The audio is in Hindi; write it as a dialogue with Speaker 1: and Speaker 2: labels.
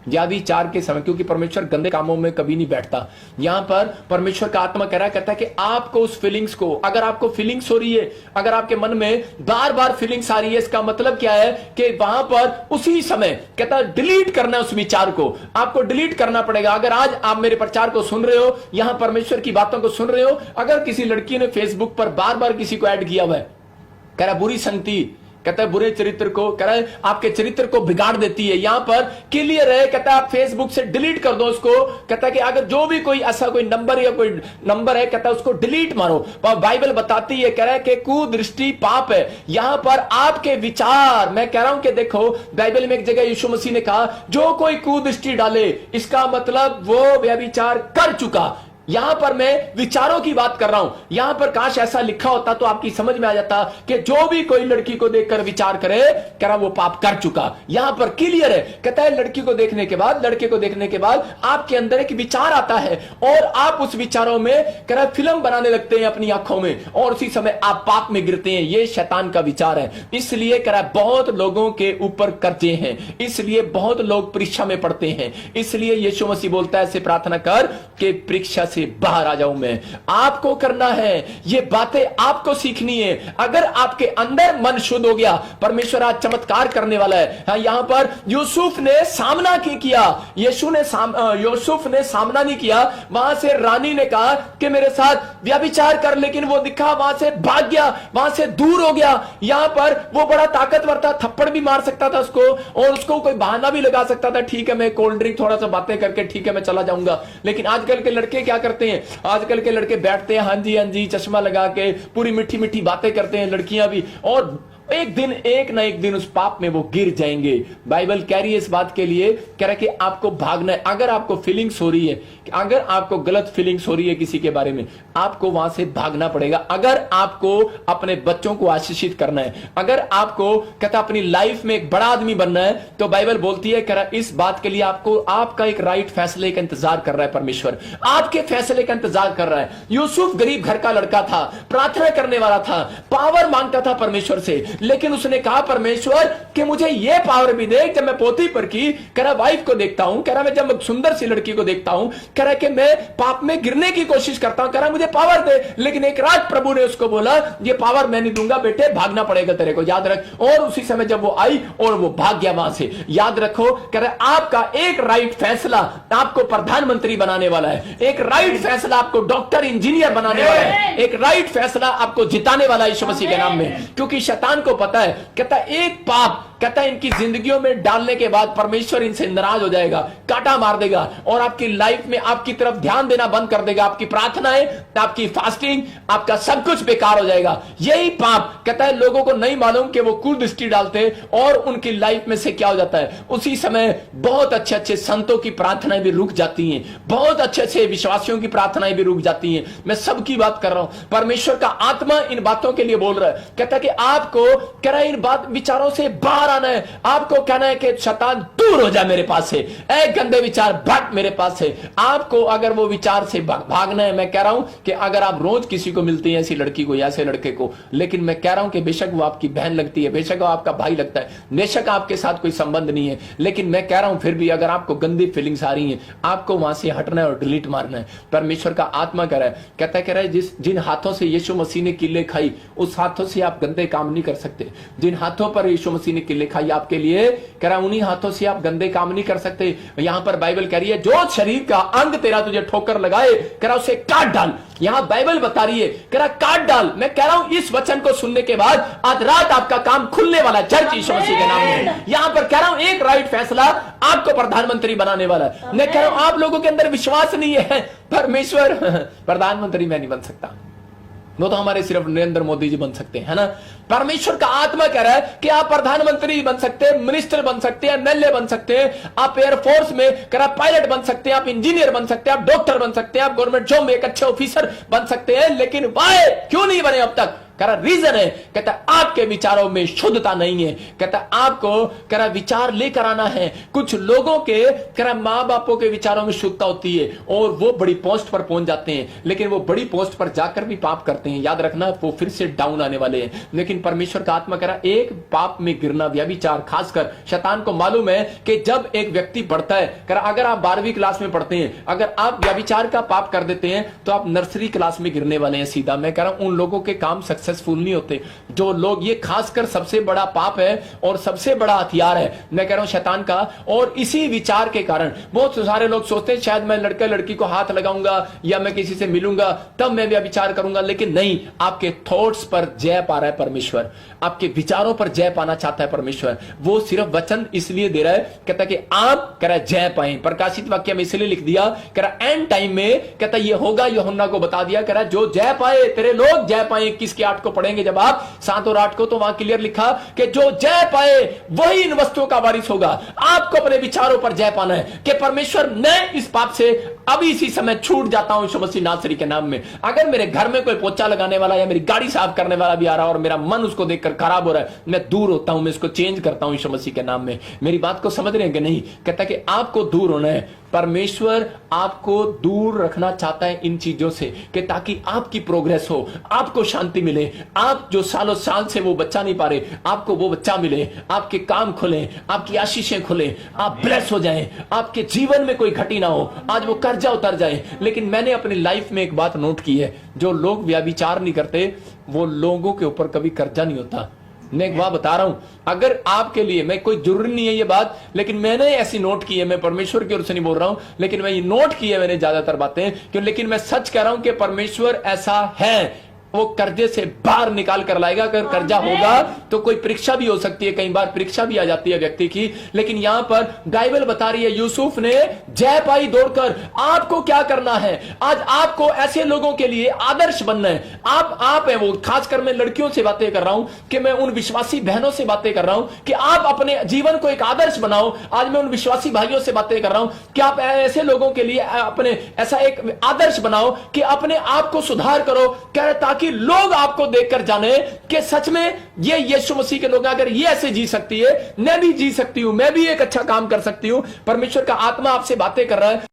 Speaker 1: व्याभिचार के समय, क्योंकि परमेश्वर गंदे कामों में कभी नहीं बैठता। यहां पर परमेश्वर का आत्मा कह रहा कहता है कि आपको उस फीलिंग्स को, अगर आपको फीलिंग्स हो रही है, अगर आपके मन में बार बार फीलिंग्स आ रही है, इसका मतलब क्या है कि वहां पर उसी समय कहता है डिलीट करना है उस विचार को, आपको डिलीट करना पड़ेगा। अगर आज आप मेरे प्रचार को सुन रहे हो, यहां परमेश्वर की बातों को सुन रहे हो, अगर किसी लड़की ने फेसबुक पर बार बार किसी को ऐड किया हुआ है, कह रहा बुरी संगति, कहता है बुरे चरित्र को, कह रहा है आपके चरित्र को बिगाड़ देती है, यहां पर क्लियर है, कहता है आप फेसबुक से डिलीट कर दो उसको। कहता है कि अगर जो भी कोई ऐसा कोई नंबर या कोई नंबर है, कहता है उसको डिलीट मारो। बाइबल बताती है, कह रहा है कि कुदृष्टि पाप है। यहां पर आपके विचार, मैं कह रहा हूं कि देखो बाइबल में एक जगह यीशु मसीह ने कहा जो कोई कुदृष्टि डाले, इसका मतलब वो व्यभिचार कर चुका। यहां पर मैं विचारों की बात कर रहा हूं। यहां पर काश ऐसा लिखा होता तो आपकी समझ में आ जाता कि जो भी कोई लड़की को देखकर विचार करे, कह रहा वो पाप कर चुका। यहां पर क्लियर है, कहता है लड़की को देखने के बाद, लड़के को देखने के बाद आपके अंदर एक विचार आता है और आप उस विचारों में कह रहा फिल्म बनाने लगते हैं अपनी आंखों में, और उसी समय आप पाप में गिरते हैं। ये शैतान का विचार है। इसलिए कह रहा बहुत लोगों के ऊपर कर्जे हैं, इसलिए बहुत लोग परीक्षा में पढ़ते हैं। इसलिए यीशु मसीह बोलता है ऐसे प्रार्थना कर कि परीक्षा से बाहर आ जाऊं मैं। आपको करना है, ये बातें आपको सीखनी है। अगर आपके अंदर मन शुद्ध हो गया, परमेश्वर आज चमत्कार करने वाला है। हाँ, यहां पर यूसुफ ने सामना किया, यूसुफ ने सामना नहीं किया। वहां से रानी ने कहा कि मेरे साथ व्यभिचार कर, लेकिन वो दिखा, वहां से भाग गया, वहां से दूर हो गया। यहां पर वो बड़ा ताकतवर था, थप्पड़ भी मार सकता था उसको, और उसको कोई बहाना भी लगा सकता था, ठीक है मैं कोल्ड ड्रिंक थोड़ा सा बातें करके ठीक है मैं चला जाऊंगा। लेकिन आजकल के लड़के क्या करते हैं, आजकल के लड़के बैठते हैं हाँ जी चश्मा लगा के, पूरी मीठी मीठी बातें करते हैं, लड़कियां भी, और एक ना एक दिन उस पाप में वो गिर जाएंगे। बाइबल कह रही है इस बात के लिए, कह रहा है कि आपको भागना है। अगर आपको फीलिंग्स हो रही है, अगर आपको गलत फीलिंग्स हो रही है किसी के बारे में, आपको वहां से भागना पड़ेगा। अगर आपको अपने बच्चों को आशीषित करना है, अगर आपको कहता अपनी लाइफ में एक बड़ा आदमी बनना है, तो बाइबल बोलती है, कह रहा इस बात के लिए आपको आपका एक राइट फैसले का इंतजार कर रहा है। परमेश्वर आपके फैसले का इंतजार कर रहा है। यूसुफ गरीब घर का लड़का था, प्रार्थना करने वाला था, पावर मांगता था परमेश्वर से, लेकिन उसने कहा परमेश्वर कि मुझे ये पावर भी दे। जब मैं पोती पर की, कह रहा वाइफ को देखता हूं, कह रहा मैं जब सुंदर सी लड़की को देखता हूं, कह रहा कि मैं पाप में गिरने की कोशिश करता हूं, कह रहा मुझे पावर दे। लेकिन एक रात प्रभु ने उसको बोला ये पावर मैं नहीं दूंगा बेटे, भागना पड़ेगा तेरे को, याद रख। और उसी समय जब वो आई और वो भाग गया वहां से। याद रखो, कह रहा आपका एक राइट फैसला आपको प्रधानमंत्री बनाने वाला है, एक राइट फैसला आपको डॉक्टर इंजीनियर बनाने वाला है, एक राइट फैसला आपको जिताने वाला है यीशु मसीह के नाम में। क्योंकि शैतान को पता है, कहता एक पाप, कहता इनकी जिंदगियों में डालने के बाद परमेश्वर इनसे नाराज हो जाएगा, काटा मार देगा, और आपकी लाइफ में आपकी तरफ ध्यान देना बंद कर देगा। आपकी प्रार्थनाएं, आपकी फास्टिंग, आपका सब कुछ बेकार हो जाएगा। यही पाप, कहता है लोगों को नहीं मालूम कि वो कुदृष्टि डालते और उनकी लाइफ में से क्या हो जाता है। उसी समय बहुत अच्छे अच्छे संतों की प्रार्थनाएं भी रुक जाती हैं, बहुत अच्छे अच्छे विश्वासियों की प्रार्थनाएं भी रुक जाती हैं। मैं सबकी बात कर रहा हूं। परमेश्वर का आत्मा इन बातों के लिए बोल रहा है, कहता है कि आपको कह रहा है इन बात विचारों से बाहर आना है। आपको कहना है कि शैतान दूर हो जा मेरे पास से, ऐ गंदे विचार भट मेरे पास से। आपको अगर वो विचार से भागना है, मैं कह रहा हूं कि अगर आप रोज किसी को मिलते हैं, ऐसी लड़की को या ऐसे लड़के को, लेकिन मैं कह रहा हूं कि बेशक वो आपकी बहन लगती है, बेशक वो आपका भाई लगता है, बेशक आपके साथ कोई संबंध नहीं है, लेकिन मैं कह रहा हूं फिर भी अगर आपको गंदी फीलिंग्स आ रही हैं, आपको वहां से हटना है और डिलीट मारना है। परमेश्वर का आत्मा कह रहा है, कह रहा है जिन हाथों से यीशु मसीह ने किले खाई, उस हाथों से आप गंदे काम नहीं कर सकते। जिन हाथों पर यीशु मसीह ने किले खाई आपके लिए, कह रहा उन्हीं हाथों से आप गंदे काम नहीं कर सकते। यहां पर बाइबल कह रही है जो शरीर का अंग तेरा तुझे ठोकर लगाए, कह रहा उसे काट डाल। यहां बाइबल बता रही है, कह रहा काट डाल। मैं कह रहा हूं इस वचन को सुनने के बाद आज रात आपका काम खुलने वाला है, चर्च यीशु मसीह के नाम में। यहां पर कह रहा हूं एक राइट फैसला आपको प्रधानमंत्री बनाने वाला है। मैं कह रहा हूं आप लोगों के अंदर विश्वास नहीं है, परमेश्वर प्रधानमंत्री मैं नहीं बन सकता, वो तो हमारे सिर्फ नरेंद्र मोदी जी बन सकते हैं, है ना। परमेश्वर का आत्मा कह रहा है कि आप प्रधानमंत्री बन सकते हैं, मिनिस्टर बन सकते हैं, एमएलए बन सकते हैं, आप एयरफोर्स में कह रहा पायलट बन सकते हैं, आप इंजीनियर बन सकते हैं, आप डॉक्टर बन सकते हैं, आप गवर्नमेंट जॉब में एक अच्छे ऑफिसर बन सकते हैं। लेकिन वाई क्यों नहीं बने अब तक? कह रहा रीजन है, कहता है आपके विचारों में शुद्धता नहीं है। कहता है आपको कह रहा विचार लेकर आना है। कुछ लोगों के कह रहा मां बापों के विचारों में शुद्धता होती है और वो बड़ी पोस्ट पर पहुंच जाते हैं, लेकिन वो बड़ी पोस्ट पर जाकर भी पाप करते हैं। याद रखना वो फिर से डाउन आने वाले हैं। लेकिन परमेश्वर का आत्मा कह रहा एक पाप में गिरना, व्यभिचार, खासकर शैतान को मालूम है कि जब एक व्यक्ति बढ़ता है, कह रहा अगर आप 12वीं क्लास में पढ़ते हैं, अगर आप व्यभिचार का पाप कर देते हैं तो आप नर्सरी क्लास में गिरने वाले हैं सीधा। मैं कह रहा हूं उन लोगों के काम सक्सेसफुल नहीं होते जो लोग, ये खासकर सबसे बड़ा पाप है और सबसे बड़ा हथियार है, मैं कह रहा हूं शैतान का। और इसी विचार के कारण बहुत सारे लोग सोचते हैं शायद मैं लड़का लड़की को हाथ लगाऊंगा या मैं किसी से मिलूंगा तब मैं व्यभिचार करूंगा, लेकिन नहीं, आपके थॉट्स पर जय पा रहा है परमेश्वर, आपके विचारों पर जय पाना चाहता है परमेश्वर। वो सिर्फ वचन इसलिए दे रहा है, कहता है कि आप कह रहा जय पाए। प्रकाशित वाक्य में इसलिए लिख दिया, कह रहा एंड टाइम में कहता ये होगा, यूहन्ना को बता दिया, कह रहा जो जय पाए तेरे लोग जय पाए। 21 के 8 को पढ़ेंगे जब आप 7 और 8 को, तो वहां क्लियर लिखा कि जो जय पाए वही इन वस्तुओं का वारिस होगा। आपको अपने विचारों पर जय पाना है कि परमेश्वर मैं इस पाप से अभी इसी समय छूट जाता हूं यीशु मसीह नासरी के नाम में। अगर मेरे घर में कोई पोछा लगाने वाला या मेरी गाड़ी साफ करने वाला भी आ रहा है और मेरा मन उसको देखकर खराब हो रहा है, मैं दूर होता हूं, मैं इसको चेंज करता हूं यीशु मसीह के नाम में। मेरी बात को समझ रहे हैं कि नहीं? कहता कि आपको दूर होना है, परमेश्वर आपको दूर रखना चाहता है इन चीजों से कि ताकि आपकी प्रोग्रेस हो, आपको शांति मिले। आप जो सालों साल से वो बच्चा नहीं पा रहे, आपको वो बच्चा मिले, आपके काम खुले, आपकी आशीषें खुले, आप ब्लेस हो जाएं, आपके जीवन में कोई घटी ना हो, आज वो कर्जा उतर जाए। लेकिन मैंने अपनी लाइफ में एक बात नोट की है, जो लोग व्यभिचार नहीं करते वो लोगों के ऊपर कभी कर्जा नहीं होता। मैं एक बात बता रहा हूं, अगर आपके लिए, मैं कोई जरूरी नहीं है ये बात, लेकिन मैंने ऐसी नोट की है, मैं परमेश्वर की ओर से नहीं बोल रहा हूं, लेकिन मैं ये नोट की है मैंने ज्यादातर बातें क्यों, लेकिन मैं सच कह रहा हूं कि परमेश्वर ऐसा है, वो कर्जे से बाहर निकाल कर लाएगा। अगर कर्जा होगा तो कोई परीक्षा भी हो सकती है, कई बार परीक्षा भी आ जाती है व्यक्ति की, लेकिन यहां पर बाइबल बता रही है यूसुफ ने जय पाई दौड़कर। आपको क्या करना है? आज आपको ऐसे लोगों के लिए आदर्श बनना है। आप है वो, खासकर मैं लड़कियों से बातें कर रहा हूं कि मैं उन विश्वासी बहनों से बातें कर रहा हूं कि आप अपने जीवन को एक आदर्श बनाओ। आज मैं उन विश्वासी भाइयों से बातें कर रहा हूं कि आप ऐसे लोगों के लिए अपने ऐसा एक आदर्श बनाओ कि अपने आप को सुधार करो, ताकि लोग आपको देखकर जाने कि सच में ये यीशु मसीह के लोग, अगर ये ऐसे जी सकती है, मैं भी जी सकती हूं, मैं भी एक अच्छा काम कर सकती हूं। परमेश्वर का आत्मा आपसे बातें कर रहा है